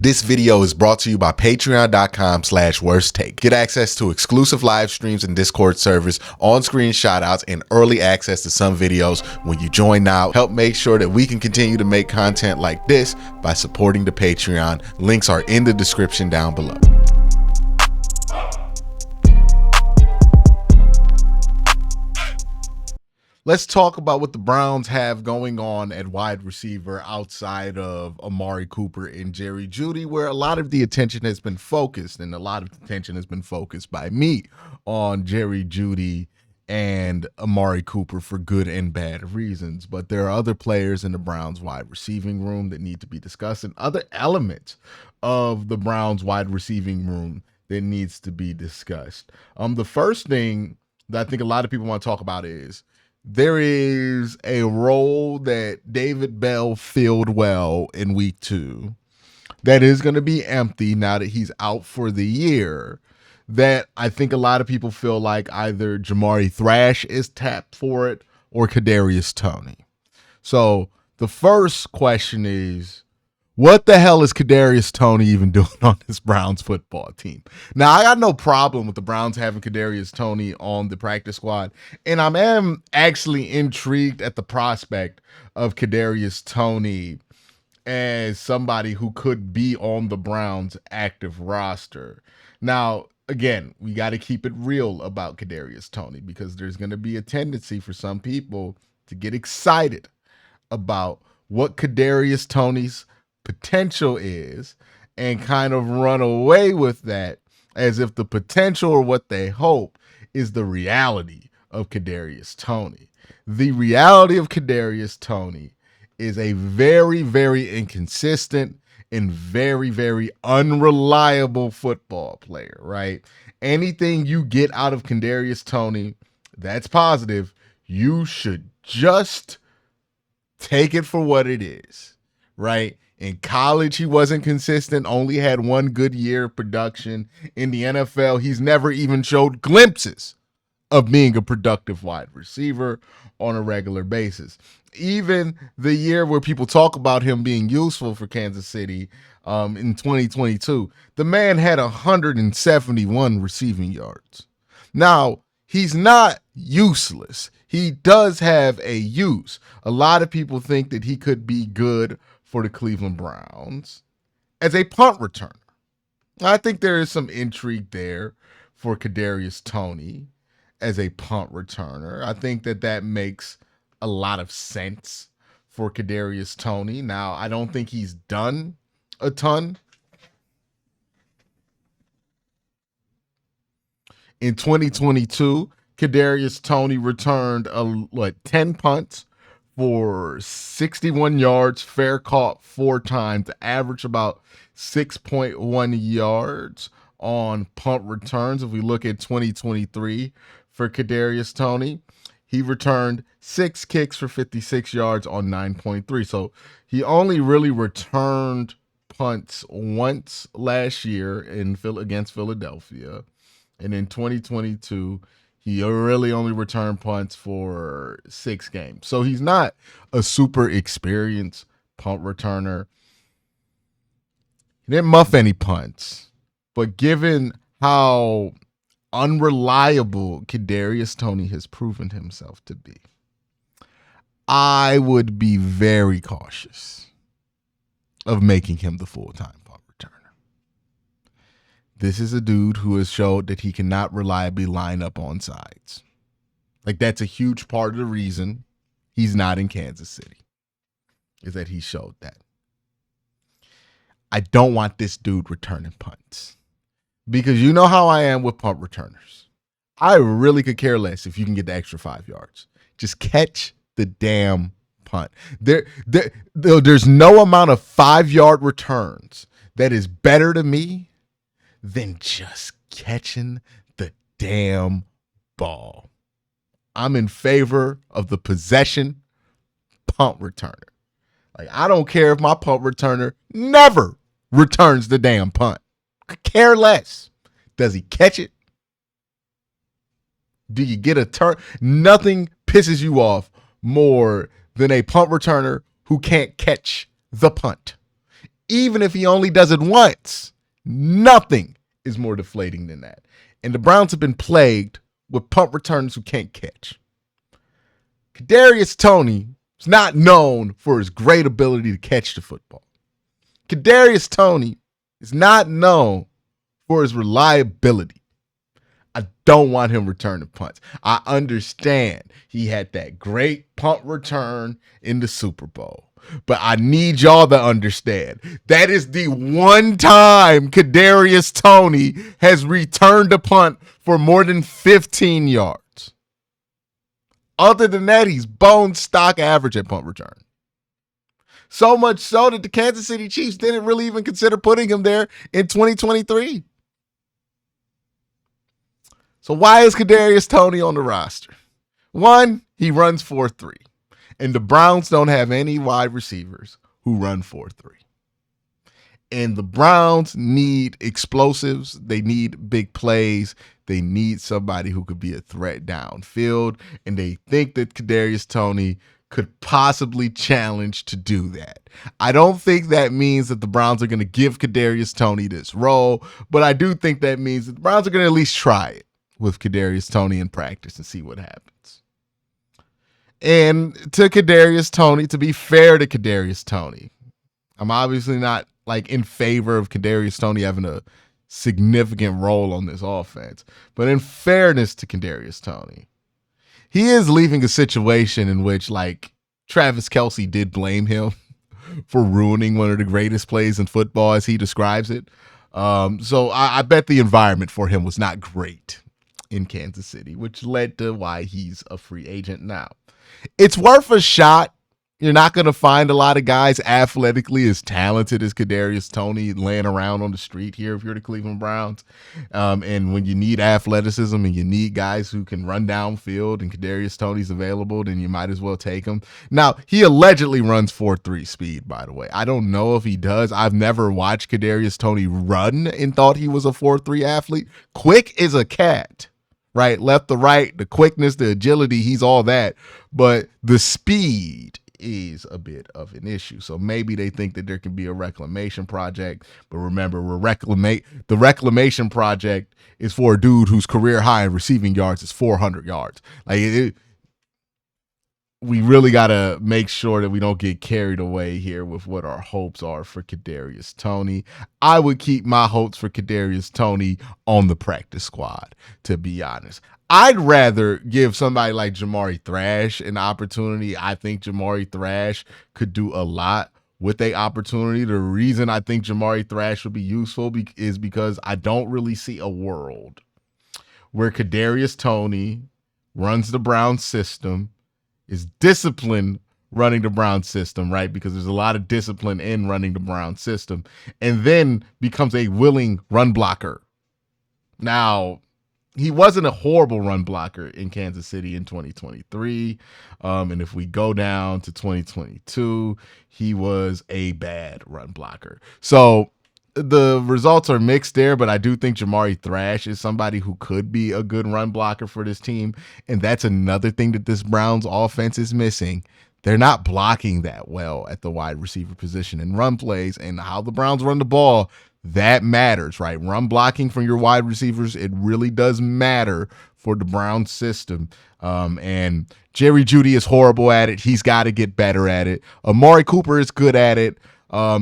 This video is brought to you by patreon.com/worsttake. Get access to exclusive live streams and Discord servers, on-screen shoutouts, and early access to some videos when you join now. Help make sure that we can continue to make content like this by supporting the Patreon. Links are in the description down below. Let's talk about what the Browns have going on at wide receiver outside of Amari Cooper and Jerry Jeudy, where a lot of the attention has been focused, and a lot of attention has been focused by me on Jerry Jeudy and Amari Cooper for good and bad reasons. But there are other players in the Browns wide receiving room that need to be discussed, and other elements of the Browns wide receiving room that needs to be discussed. The first thing that I think a lot of people want to talk about is there is a role that David Bell filled well in week 2 that is going to be empty now that he's out for the year, that I think a lot of people feel like either JAMARI THRASH is tapped for it or Kadarius Toney. So the first question is, what the hell is Kadarius Toney even doing on this Browns football team? Now, I got no problem with the Browns having Kadarius Toney on the practice squad, and I am actually intrigued at the prospect of Kadarius Toney as somebody who could be on the Browns active roster. Now, again, we got to keep it real about Kadarius Toney, because there's going to be a tendency for some people to get excited about what Kadarius Toney's potential is and kind of run away with that as if the potential or what they hope is the reality of Kadarius Toney. The reality of Kadarius Toney is a very, very inconsistent and very, very unreliable football player, right? Anything you get out of Kadarius Toney that's positive, you should just take it for what it is, right? In college, he wasn't consistent, only had one good year of production. In the NFL, he's never even showed glimpses of being a productive wide receiver on a regular basis. Even the year where people talk about him being useful for Kansas City in 2022, the man had 171 receiving yards. Now, he's not useless. He does have a use. A lot of people think that he could be good for the Cleveland Browns as a punt returner. I think there is some intrigue there for Kadarius Toney as a punt returner. I think that makes a lot of sense for Kadarius Toney. Now, I don't think he's done a ton. In 2022, Kadarius Toney returned 10 punts for 61 yards, fair caught 4 times, average about 6.1 yards on punt returns. If we look at 2023 for Kadarius Toney, he returned 6 kicks for 56 yards on 9.3. So he only really returned punts once last year against Philadelphia. And in 2022, he really only returned punts for 6 games. So he's not a super experienced punt returner. He didn't muff any punts. But given how unreliable Kadarius Toney has proven himself to be, I would be very cautious of making him the full-time punt returner. This is a dude who has showed that he cannot reliably line up on sides. Like, that's a huge part of the reason he's not in Kansas City, is that he showed that. I don't want this dude returning punts, because you know how I am with punt returners. I really could care less if you can get the extra 5 yards. Just catch the damn punt. There's no amount of 5-yard returns that is better to me than just catching the damn ball. I'm in favor of the possession punt returner. Like, I don't care if my punt returner never returns the damn punt. I care less. Does he catch it? Do you get a turn? Nothing pisses you off more than a punt returner who can't catch the punt. even if he only does it once. Nothing is more deflating than that. And the Browns have been plagued with punt returners who can't catch. Kadarius Toney is not known for his great ability to catch the football. Kadarius Toney is not known for his reliability. I don't want him returning punts. I understand he had that great punt return in the Super Bowl. But I need y'all to understand that is the one time Kadarius Toney has returned a punt for more than 15 yards. Other than that, he's bone stock average at punt return. So much so that the Kansas City Chiefs didn't really even consider putting him there in 2023. So why is Kadarius Toney on the roster? One, he runs 4.3. And the Browns don't have any wide receivers who run 4.3. And the Browns need explosives. They need big plays. They need somebody who could be a threat downfield. And they think that Kadarius Toney could possibly challenge to do that. I don't think that means that the Browns are going to give Kadarius Toney this role, but I do think that means that the Browns are going to at least try it with Kadarius Toney in practice and see what happens. And to Kadarius Toney, to be fair to Kadarius Toney, I'm obviously not like in favor of Kadarius Toney having a significant role on this offense, but in fairness to Kadarius Toney, he is leaving a situation in which like Travis Kelce did blame him for ruining one of the greatest plays in football as he describes it. So I bet the environment for him was not great in Kansas City, which led to why he's a free agent now. It's worth a shot. You're not going to find a lot of guys athletically as talented as Kadarius Toney laying around on the street here if you're the Cleveland Browns. And when you need athleticism and you need guys who can run downfield and Kadarius Toney's available, then you might as well take him. Now, he allegedly runs 4.3 speed, by the way. I don't know if he does. I've never watched Kadarius Toney run and thought he was a 4.3 athlete. Quick is a cat. Right, left to right, the quickness, the agility, he's all that. But the speed is a bit of an issue. So maybe they think that there can be a reclamation project. But remember, the reclamation project is for a dude whose career high in receiving yards is 400 yards. We really got to make sure that we don't get carried away here with what our hopes are for Kadarius Toney. I would keep my hopes for Kadarius Toney on the practice squad, to be honest. I'd rather give somebody like JAMARI THRASH an opportunity. I think JAMARI THRASH could do a lot with a opportunity. The reason I think JAMARI THRASH would be useful is because I don't really see a world where Kadarius Toney runs the Browns system, is disciplined running the Browns system, right? Because there's a lot of discipline in running the Browns system, and then becomes a willing run blocker. Now, he wasn't a horrible run blocker in Kansas City in 2023. And if we go down to 2022, he was a bad run blocker. So the results are mixed there, but I do think JAMARI THRASH is somebody who could be a good run blocker for this team. And that's another thing that this Browns offense is missing. They're not blocking that well at the wide receiver position and run plays, and how the Browns run the ball, that matters, right? Run blocking from your wide receivers, it really does matter for the Browns system. And Jerry Jeudy is horrible at it. He's got to get better at it. Amari Cooper is good at it.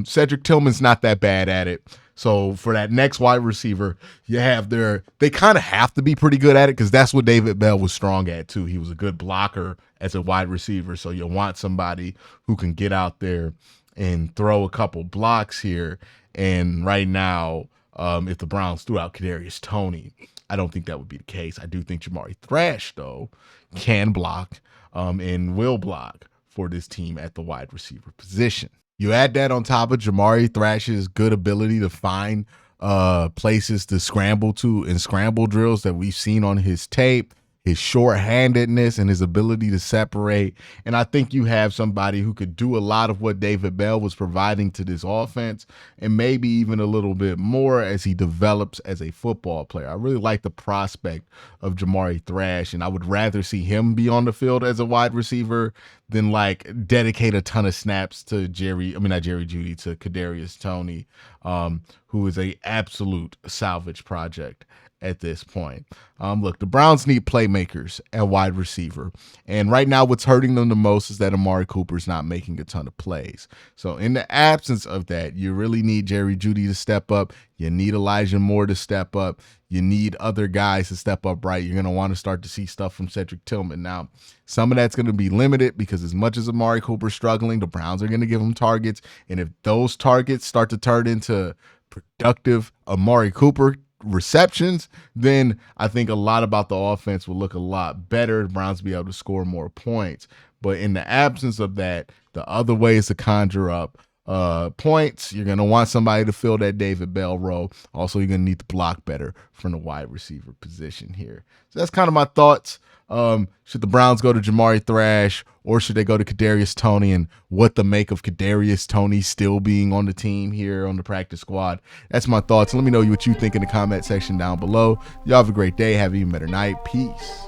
Cedric Tillman's not that bad at it. So for that next wide receiver, they kind of have to be pretty good at it, because that's what David Bell was strong at too. He was a good blocker as a wide receiver. So you want somebody who can get out there and throw a couple blocks here. And right now, if the Browns threw out Kadarius Toney, I don't think that would be the case. I do think JAMARI THRASH, though, can block and will block for this team at the wide receiver position. You add that on top of JAMARI THRASH's good ability to find places to scramble to in scramble drills that we've seen on his tape, his short-handedness and his ability to separate. And I think you have somebody who could do a lot of what David Bell was providing to this offense, and maybe even a little bit more as he develops as a football player. I really like the prospect of JAMARI Thrash, and I would rather see him be on the field as a wide receiver than like dedicate a ton of snaps to Kadarius Toney, who is a absolute salvage project at this point. Look, the Browns need playmakers at wide receiver. And right now what's hurting them the most is that Amari Cooper's not making a ton of plays. So in the absence of that, you really need Jerry Jeudy to step up. You need Elijah Moore to step up. You need other guys to step up, right? You're going to want to start to see stuff from Cedric Tillman. Now, some of that's going to be limited because as much as Amari Cooper's struggling, the Browns are going to give him targets. And if those targets start to turn into productive Amari Cooper receptions, then I think a lot about the offense will look a lot better. The Browns will be able to score more points. But in the absence of that, the other way is to conjure up points. You're going to want somebody to fill that David Bell role. Also, you're going to need to block better from the wide receiver position here. So that's kind of my thoughts. Should the Browns go to JAMARI Thrash or should they go to Kadarius Toney, and what to make of Kadarius Toney still being on the team here on the practice squad? That's my thoughts. Let me know what you think in the comment section down below. Y'all have a great day. Have an even better night. Peace.